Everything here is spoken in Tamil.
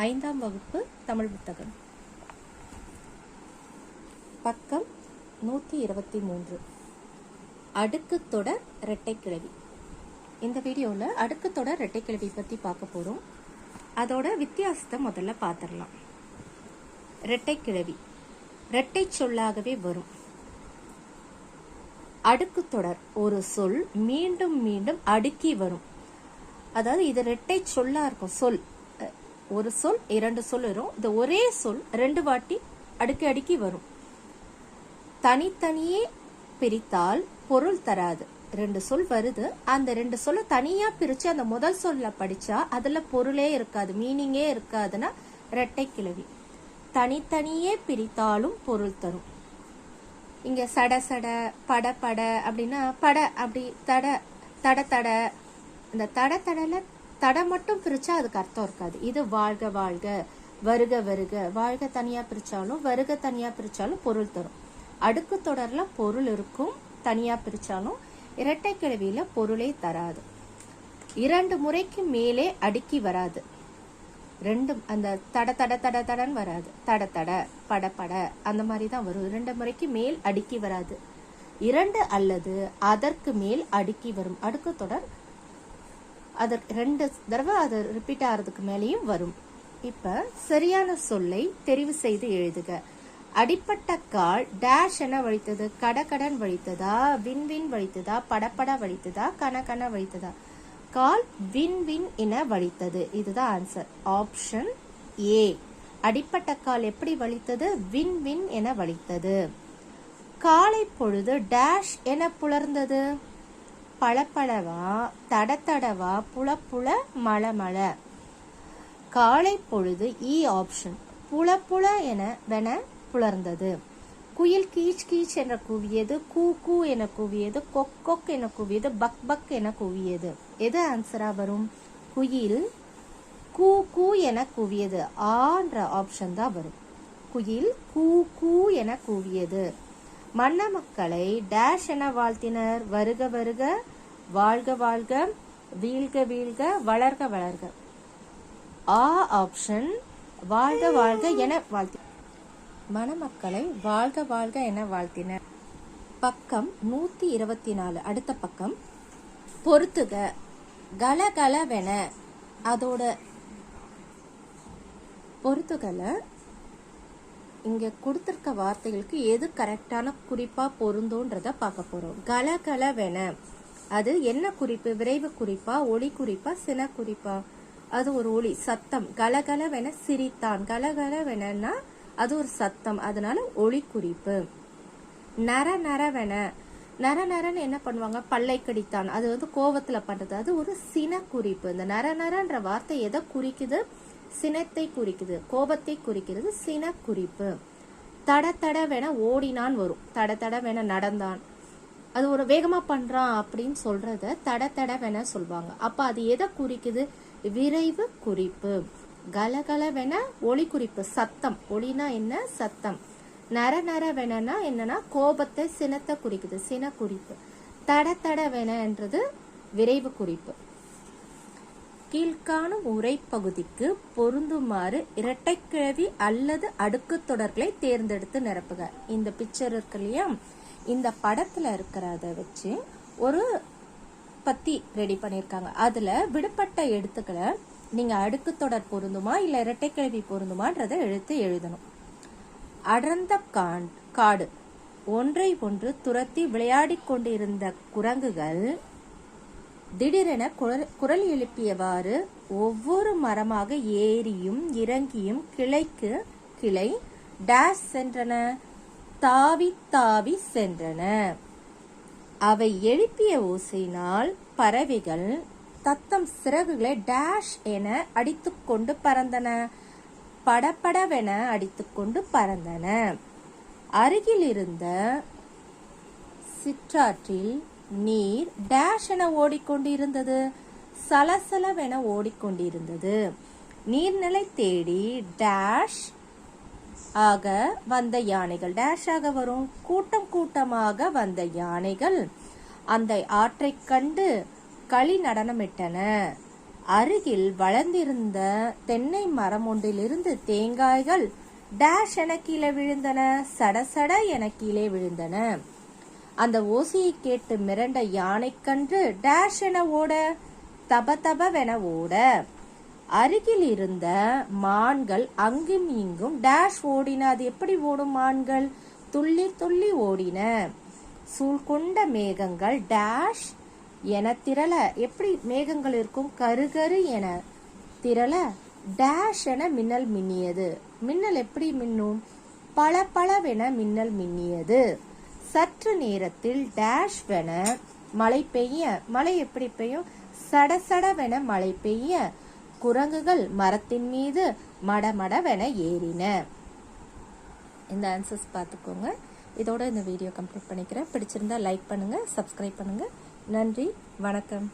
5ஆம் வகுப்பு தமிழ் புத்தகம், பக்கம் 123. அடுக்குத் தொடர் இரட்டைக்கிழவி. இந்த வீடியோவில் அடுக்குத் தொடர் இரட்டைக்கிழவி பற்றி பார்க்க போகிறோம். அதோட வித்தியாசத்தை முதல்ல பார்த்துடலாம். இரட்டைக்கிழவி இரட்டை சொல்லாகவே வரும். அடுக்குத் தொடர் ஒரு சொல் மீண்டும் மீண்டும் அடுக்கி வரும். அதாவது இது இரட்டை சொல்லா இருக்கும். சொல் ஒரு சொல் இரண்டு சொல் வரும். இது ஒரே சொல் ரெண்டு வாட்டி அடுக்கி அடுக்கி வரும். தனித்தனியே பிரித்தால் பொருள் தராது. ரெண்டு சொல் வருது, அந்த ரெண்டு சொல்ல தனியா பிரிச்சு அந்த முதல் சொல்ல படிச்சா அதுல பொருளே இருக்காது, மீனிங்கே இருக்காதுன்னா இரட்டை கிழவி. தனித்தனியே பிரித்தாலும் பொருள் தரும். இங்க சட சட பட பட அப்படின்னா பட அப்படி தட தட தட, இந்த தட தடல தட மட்டும் பிரிச்சா அதுக்கு அர்த்தம் இருக்காது. இது வாழ்க வாழ்க, வருக வருக, வாழ்க தனியா பிரிச்சாலும் வருக தனியா பிரிச்சாலும் பொருள் தரும். அடுக்கு தொடர்ல பொருள் இருக்கும், தனியா பிரிச்சாலும். இரட்டை கிழவியில பொருளே தராது. இரண்டு முறைக்கு மேலே அடுக்கி வராது. ரெண்டும் அந்த தட தட தட தடன்னு வராது. தட தட பட பட அந்த மாதிரி தான் வரும். 2 முறைக்கு மேல் அடுக்கி வராது. 2 அல்லது அதற்கு மேல் அடுக்கி வரும். அடுக்கு தொடர் அதற்கு 2 தடவை அது ரிப்பீட் ஆகிறதுக்கு மேலேயும் வரும். இப்ப சரியான சொல்லை தெரிவு செய்து எழுதுக. அடிப்பட்ட கால் டேஷ் என வலித்தது. கடகடன் வலித்ததா, வின் வின் வலித்ததா, படப்பட வலித்ததா, கன வலித்ததா? கால் வின் வின் என வலித்தது. இதுதான் ஆன்சர். Option A. அடிப்பட்ட கால் எப்படி வலித்தது? வின் வின் என வலித்தது. காலை பொழுது டேஷ் என புலர்ந்தது. பளபளவா, தடதடவா, புலப்புல, மளமள. காலை பொழுது இ ஆப்ஷன். புலப்புல என புலர்ந்தது. குயில் கீச் கீச் என கூவியது. கூ கூ என கூவியது. கொக் கொக் என கூவியது. பக் பக் என கூவியது. எது ஆன்சரா வரும்? குயில் கூ கூ என கூவியது. ஆன்ற ஆப்ஷன் தான் வரும். குயில் கூ கூ என கூவியது. மன்ன மக்களை டேஷ் என வாழ்த்தினர். வருக வருக, வாழ்க வாழ்க, வீழ்க வீழ்க, வளர்க வளர்க. ஆ ஆப்ஷன். வாழ்க வாழ்க என வாழ்த்தி மணமக்களை வாழ்க வாழ்க என வாழ்த்தினர். பக்கம் 124. அடுத்த பக்கம். பொறுத்துக. கலகலவென, அதோட பொறுத்துகல இங்க கொடுத்திருக்க வார்த்தைகளுக்கு எது கரெக்டான குறிப்பா பொருந்தோன்றத பார்க்க போறோம். கலகலவென அது என்ன குறிப்பு? விரைவு குறிப்பா, ஒளி குறிப்பா, சின குறிப்பா? அது ஒரு ஒளி, சத்தம். கலகலவென சிரித்தான். கலகலவெனா அது ஒரு சத்தம், அதனால ஒளி குறிப்பு. நர நரவென, நர நரன்னு என்ன பண்ணுவாங்க? பல்லை கடித்தான். அது வந்து கோபத்துல பண்றது, அது ஒரு சின குறிப்பு. இந்த நர நரன்ற வார்த்தை எதை குறிக்குது? சினத்தை குறிக்குது, கோபத்தை குறிக்கிறது, சின குறிப்பு. தட தடவென ஓடினான் வரும். தட தடவென நடந்தான், அது ஒரு வேகமா பண்றான் அப்படின்னு சொல்றத தட தடவென சொல்லுவாங்க. அப்ப அது எதை குறிக்குது? விரைவு குறிப்பு. கலகலவென ஒளி குறிப்பு, சத்தம். ஒளினா என்ன? சத்தம். நர நரவெனா என்னன்னா கோபத்தை, சினத்தை குறிக்குது, சின குறிப்பு. தட தடவெனன்றது விரைவு குறிப்பு. கீழ்காணும் உரை பகுதிக்கு பொருந்துமாறு இரட்டைக்கிழவி அல்லது அடுக்கு தொடர்களை தேர்ந்தெடுத்து நிரப்புக. இந்த பிக்சர் இருக்கு இல்லையா, இந்த படத்துல இருக்கிறத வச்சு ஒரு பத்தி ரெடி பண்ணிருக்காங்க. அதுல விடுபட்ட எழுத்துக்களை நீங்க அடுக்கு தொடர் பொருந்துமா இல்ல இரட்டைக்கிழவி பொருந்துமான்றத எழுதணும். அடர்ந்த காடு. ஒன்றை ஒன்று துரத்தி விளையாடி கொண்டிருந்த குரங்குகள் திடீரென குரல் எழுப்பியவாறு ஒவ்வொரு மரமாக ஏறியும் இறங்கியும் கிளைக்கு கிளை டேஷ் சென்றன. தாவி தாவி சென்றன. அவை எழுப்பிய ஓசையினால் பறவைகள் தத்தம் சிறகுகளை டேஷ் என அடித்துக்கொண்டு பறந்தன. படபடவென அடித்துக்கொண்டு பறந்தன. அருகில் இருந்த சிற்றாற்றில் நீர் டேஷ் என ஓடிக்கொண்டிருந்தது. சலசலவென ஓடிக்கொண்டிருந்தது. நீர்நிலை தேடி டேஷ் ஆக வந்த யானைகள். டேஷ் ஆக வரும். கூட்டம் கூட்டமாக வந்த யானைகள் அந்த ஆற்றை கண்டு களி நடனமிட்டன. அருகில் வளர்ந்திருந்த தென்னை மரம் ஒன்றிலிருந்து தேங்காய்கள் டேஷ் என கீழே விழுந்தன, சடசட என கீழே விழுந்தன. அந்த ஓசையை கேட்டு மிரண்ட யானைக்கன்று டேஷ் என ஓட, தப தபவென ஓட. அருகில் இருந்த மான்கள் அங்கும் இங்கும் டேஷ் ஓடின. அது எப்படி ஓடும் மான்கள்? துள்ளி துள்ளி ஓடின. சூழ்கொண்ட மேகங்கள் டேஷ் என திரள, எப்படி மேகங்கள் இருக்கும்? கருகரு என திரள, டேஷ் என மின்னல் மின்னியது. மின்னல் எப்படி மின்னும்? பல பலவென மின்னல் மின்னியது. சற்று நேரத்தில் டேஷ் வென மழை பெய்ய, மழை எப்படி பெய்யும்? சடசடவென மழை பெய்ய, குரங்குகள் மரத்தின் மீது மடமடவென ஏறின. இந்த ஆன்சர்ஸ் பார்த்துக்கோங்க. இதோட இந்த வீடியோ கம்ப்ளீட் பண்ணிக்கிறேன். பிடிச்சிருந்தா லைக் பண்ணுங்க, சப்ஸ்கிரைப் பண்ணுங்க. நன்றி, வணக்கம்.